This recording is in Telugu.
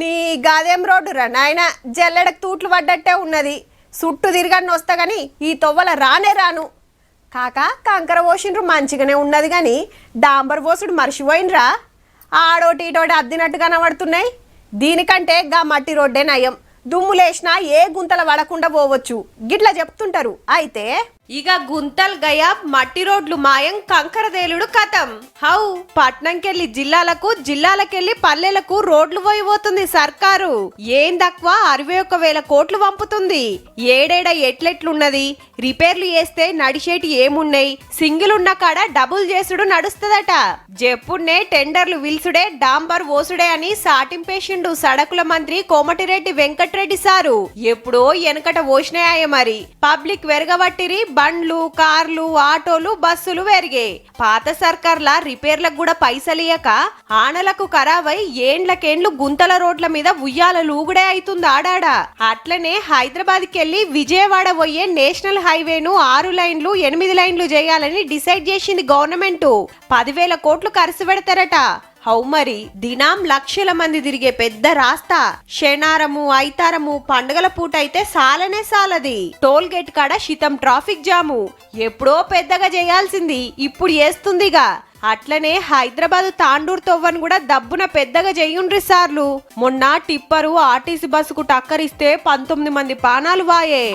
నీ గాదేం రోడ్డు రా నాయన, జల్లెడకు తూట్లు పడ్డట్టే ఉన్నది. చుట్టూ తిరగని వస్తా గాని ఈ తొవ్వల రానే రాను. కాక కంకర పోసిండ్రు మంచిగానే ఉన్నది గాని డాంబర్ పోసుడు మర్చిపోయినరా. ఆడోటి ఇటోటి అద్దినట్టు కనబడుతున్నాయి. దీనికంటే గా మట్టి రోడ్డే నయం. దుమ్ములేసినా ఏ గుంతల పడకుండా పోవచ్చు గిట్లా చెప్తుంటారు. అయితే ఇక గుంతలు గయా మట్టి రోడ్లు మాయం, కంకరదేలుడు కథం. హౌ పట్నంకెళ్ళి జిల్లాలకెళ్ళి పల్లెలకు రోడ్లు పోయిపోతుంది సర్కారు. ఏం తక్కువ 61,000 కోట్లు పంపుతుంది. ఏడేడ ఎట్లెట్లున్నది, రిపేర్లు చేస్తే నడిచేటి ఏమున్నాయి, సింగిల్ ఉన్న కాడ డబుల్ చేసుడు నడుస్తుందట. జెప్పున్నే టెండర్లు విల్సుడే డాంబర్ ఓసుడే అని సాటింపేసిండు సడకుల మంత్రి కోమటిరెడ్డి వెంకట్రెడ్డి సారు. ఎప్పుడో వెనకట ఓసినాయ మరి. పబ్లిక్ వెరగబట్టిరి, బండ్లు, కార్లు, ఆటోలు, బస్సులు పెరిగే. పాత సర్కార్ల రిపేర్లకు కూడా పైసలియక ఆనలకు ఖరాబై ఏండ్లకేండ్లు గుంతల రోడ్ల మీద ఉయ్యాలలు ఊగుడే అవుతుంది ఆడాడా. అట్లనే హైదరాబాద్ కెళ్లి విజయవాడ పోయే నేషనల్ హైవేను 6 లైన్లు 8 లైన్లు చేయాలని డిసైడ్ చేసింది గవర్నమెంట్. 10,000 కోట్లు ఖర్చు పెడతారట. హౌ మరి దినాం లక్షల మంది తిరిగే పెద్ద రాస్తా. శనారము ఐతారము పండుగల పూట అయితే సాలనే సాలది. టోల్ గేట్ కాడ శితం ట్రాఫిక్ జాము. ఎప్పుడో పెద్దగా చేయాల్సింది ఇప్పుడు చేస్తుందిగా. అట్లనే హైదరాబాద్ తాండూరు తొవ్వను కూడా దబ్బున పెద్దగా చెయ్యుండ్రి సార్లు. మొన్న టిప్పరు ఆర్టీసీ బస్సుకు టక్కరిస్తే 19 మంది ప్రాణాలు వాయే.